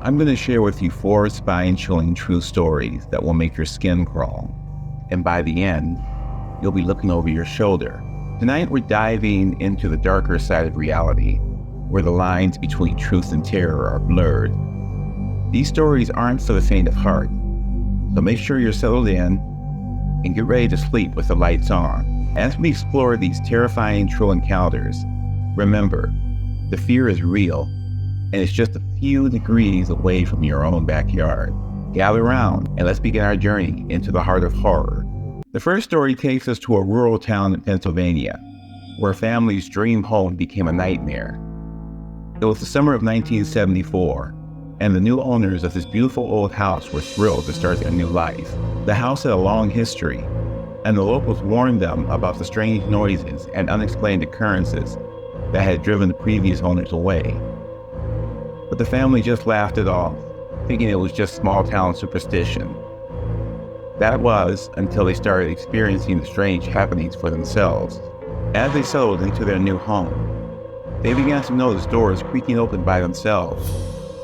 I'm going to share with you 4 spine-chilling true stories that will make your skin crawl. And by the end, you'll be looking over your shoulder. Tonight, we're diving into the darker side of reality, where the lines between truth and terror are blurred. These stories aren't for the faint of heart, so make sure you're settled in and get ready to sleep with the lights on. As we explore these terrifying true encounters, remember, the fear is real, and it's just a few degrees away from your own backyard. Gather around and let's begin our journey into the heart of horror. The first story takes us to a rural town in Pennsylvania, where a family's dream home became a nightmare. It was the summer of 1974, and the new owners of this beautiful old house were thrilled to start their new life. The house had a long history, and the locals warned them about the strange noises and unexplained occurrences that had driven the previous owners away. But the family just laughed it off, thinking it was just small-town superstition. That was until they started experiencing the strange happenings for themselves. As they settled into their new home, they began to notice doors creaking open by themselves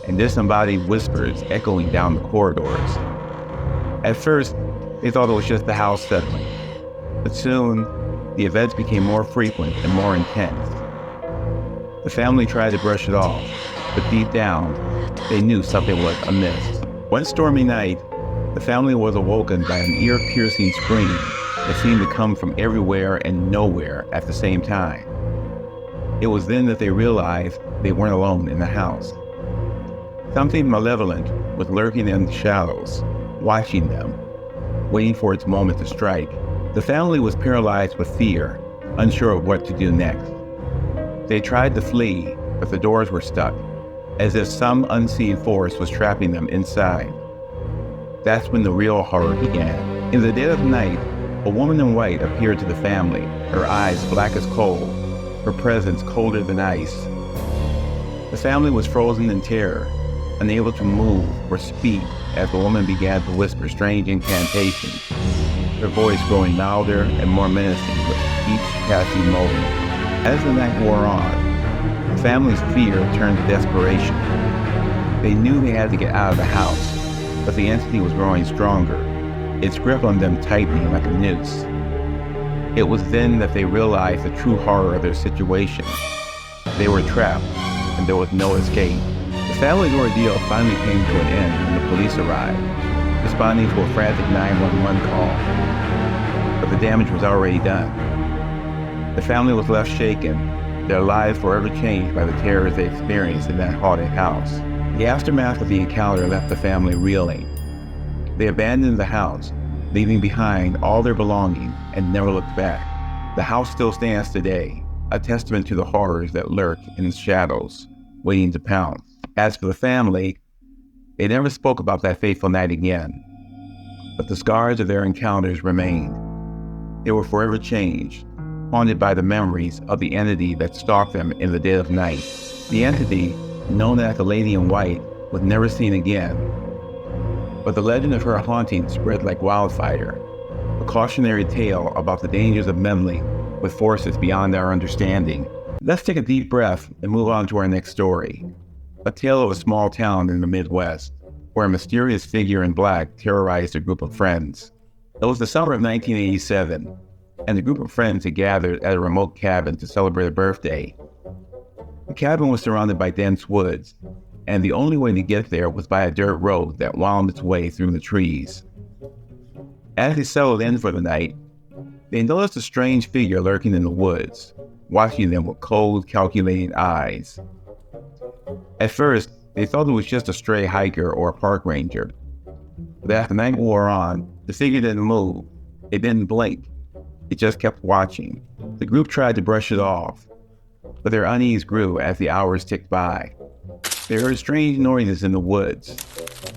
and disembodied whispers echoing down the corridors. At first, they thought it was just the house settling, but soon, the events became more frequent and more intense. The family tried to brush it off, but deep down, they knew something was amiss. One stormy night, the family was awoken by an ear-piercing scream that seemed to come from everywhere and nowhere at the same time. It was then that they realized they weren't alone in the house. Something malevolent was lurking in the shadows, watching them, waiting for its moment to strike. The family was paralyzed with fear, unsure of what to do next. They tried to flee, but the doors were stuck, as if some unseen force was trapping them inside. That's when the real horror began. In the dead of night, a woman in white appeared to the family, her eyes black as coal, her presence colder than ice. The family was frozen in terror, unable to move or speak as the woman began to whisper strange incantations, her voice growing louder and more menacing with each passing moment. As the night wore on, the family's fear turned to desperation. They knew they had to get out of the house, but the entity was growing stronger, its grip on them tightening like a noose. It was then that they realized the true horror of their situation. They were trapped, and there was no escape. The family's ordeal finally came to an end when the police arrived, responding to a frantic 911 call. But the damage was already done. The family was left shaken, their lives forever changed by the terrors they experienced in that haunted house. The aftermath of the encounter left the family reeling. They abandoned the house, leaving behind all their belongings and never looked back. The house still stands today, a testament to the horrors that lurk in the shadows, waiting to pounce. As for the family, they never spoke about that fateful night again, but the scars of their encounters remained. They were forever changed, haunted by the memories of the entity that stalked them in the dead of night. The entity, known as the Lady in White, was never seen again, but the legend of her haunting spread like wildfire, a cautionary tale about the dangers of meddling with forces beyond our understanding. Let's take a deep breath and move on to our next story, a tale of a small town in the Midwest, where a mysterious figure in black terrorized a group of friends. It was the summer of 1987, and a group of friends had gathered at a remote cabin to celebrate a birthday. The cabin was surrounded by dense woods, and the only way to get there was by a dirt road that wound its way through the trees. As they settled in for the night, they noticed a strange figure lurking in the woods, watching them with cold, calculating eyes. At first, they thought it was just a stray hiker or a park ranger. But as the night wore on, the figure didn't move. It didn't blink. It just kept watching. The group tried to brush it off, but their unease grew as the hours ticked by. They heard strange noises in the woods,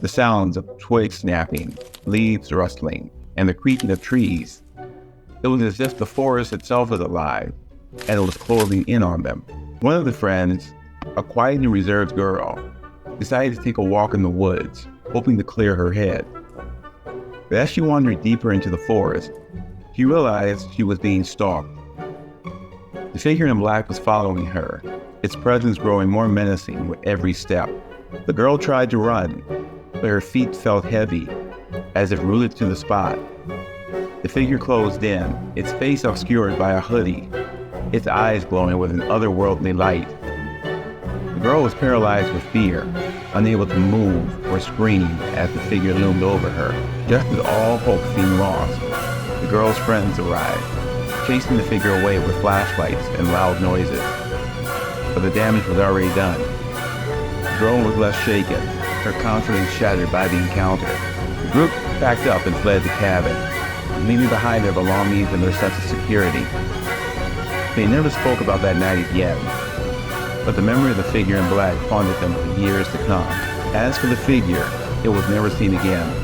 the sounds of twigs snapping, leaves rustling, and the creaking of trees. It was as if the forest itself was alive, and it was closing in on them. One of the friends, a quiet and reserved girl, decided to take a walk in the woods, hoping to clear her head. But as she wandered deeper into the forest, she realized she was being stalked. The figure in black was following her, its presence growing more menacing with every step. The girl tried to run, but her feet felt heavy, as if rooted to the spot. The figure closed in, its face obscured by a hoodie, its eyes glowing with an otherworldly light. The girl was paralyzed with fear, unable to move or scream as the figure loomed over her. Just as all hope seemed lost, the girl's friends arrived, chasing the figure away with flashlights and loud noises. But the damage was already done. The girl was left shaken, her confidence shattered by the encounter. The group packed up and fled the cabin, leaving behind their belongings and their sense of security. They never spoke about that night again, but the memory of the figure in black haunted them for years to come. As for the figure, it was never seen again.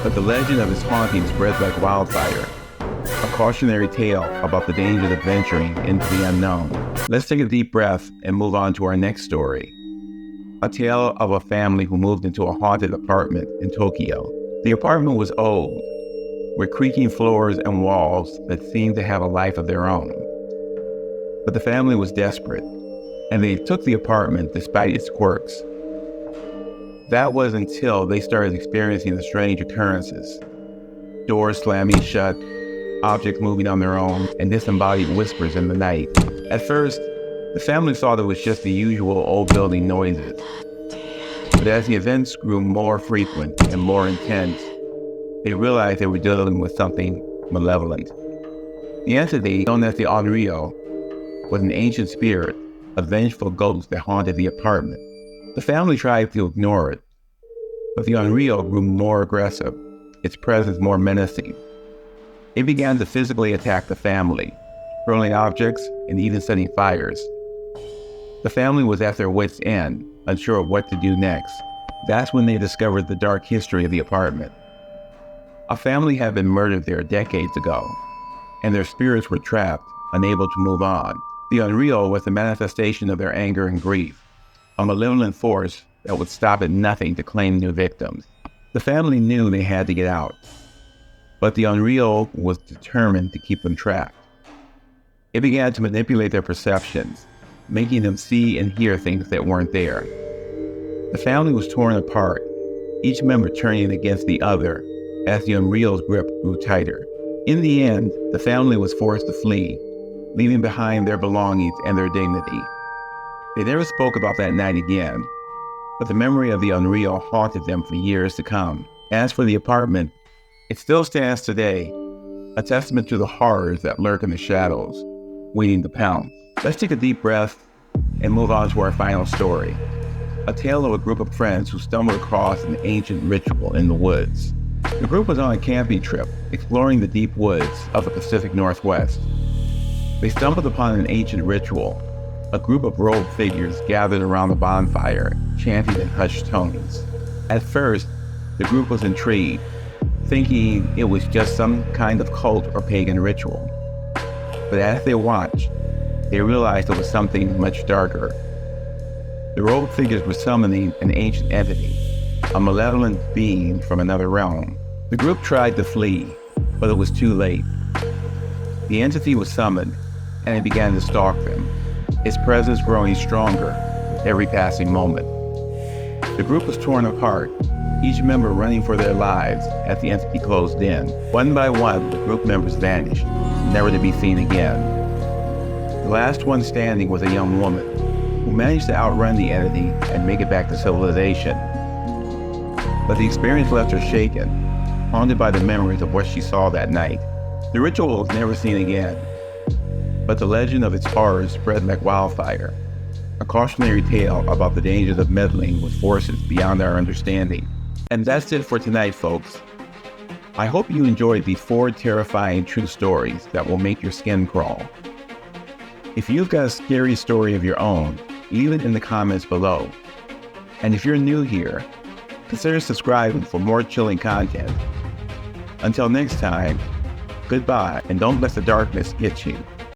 But the legend of its haunting spread like wildfire, a cautionary tale about the dangers of venturing into the unknown. Let's take a deep breath and move on to our next story. A tale of a family who moved into a haunted apartment in Tokyo. The apartment was old, with creaking floors and walls that seemed to have a life of their own. But the family was desperate, and they took the apartment despite its quirks. That was until they started experiencing the strange occurrences. Doors slamming shut, objects moving on their own, and disembodied whispers in the night. At first, the family thought it was just the usual old building noises. But as the events grew more frequent and more intense, they realized they were dealing with something malevolent. The entity, known as the Onryo, was an ancient spirit, a vengeful ghost that haunted the apartment. The family tried to ignore it, but the Onryo grew more aggressive, its presence more menacing. It began to physically attack the family, hurling objects and even setting fires. The family was at their wits' end, unsure of what to do next. That's when they discovered the dark history of the apartment. A family had been murdered there decades ago, and their spirits were trapped, unable to move on. The Onryo was the manifestation of their anger and grief, a malevolent force that would stop at nothing to claim new victims. The family knew they had to get out, but the Onryo was determined to keep them trapped. It began to manipulate their perceptions, making them see and hear things that weren't there. The family was torn apart, each member turning against the other as the Onryo's grip grew tighter. In the end, the family was forced to flee, leaving behind their belongings and their dignity. They never spoke about that night again, but the memory of the Onryo haunted them for years to come. As for the apartment, it still stands today, a testament to the horrors that lurk in the shadows, waiting to pounce. Let's take a deep breath and move on to our final story. A tale of a group of friends who stumbled across an ancient ritual in the woods. The group was on a camping trip, exploring the deep woods of the Pacific Northwest. They stumbled upon an ancient ritual, a group of robed figures gathered around the bonfire, chanting in hushed tones. At first, the group was intrigued, thinking it was just some kind of cult or pagan ritual. But as they watched, they realized it was something much darker. The robed figures were summoning an ancient entity, a malevolent being from another realm. The group tried to flee, but it was too late. The entity was summoned, and it began to stalk them, its presence growing stronger with every passing moment. The group was torn apart, each member running for their lives as the entity closed in. One by one, the group members vanished, never to be seen again. The last one standing was a young woman, who managed to outrun the entity and make it back to civilization. But the experience left her shaken, haunted by the memories of what she saw that night. The ritual was never seen again, but the legend of its horrors spread like wildfire, a cautionary tale about the dangers of meddling with forces beyond our understanding. And that's it for tonight, folks. I hope you enjoyed these 4 terrifying true stories that will make your skin crawl. If you've got a scary story of your own, leave it in the comments below. And if you're new here, consider subscribing for more chilling content. Until next time, goodbye, and don't let the darkness get you.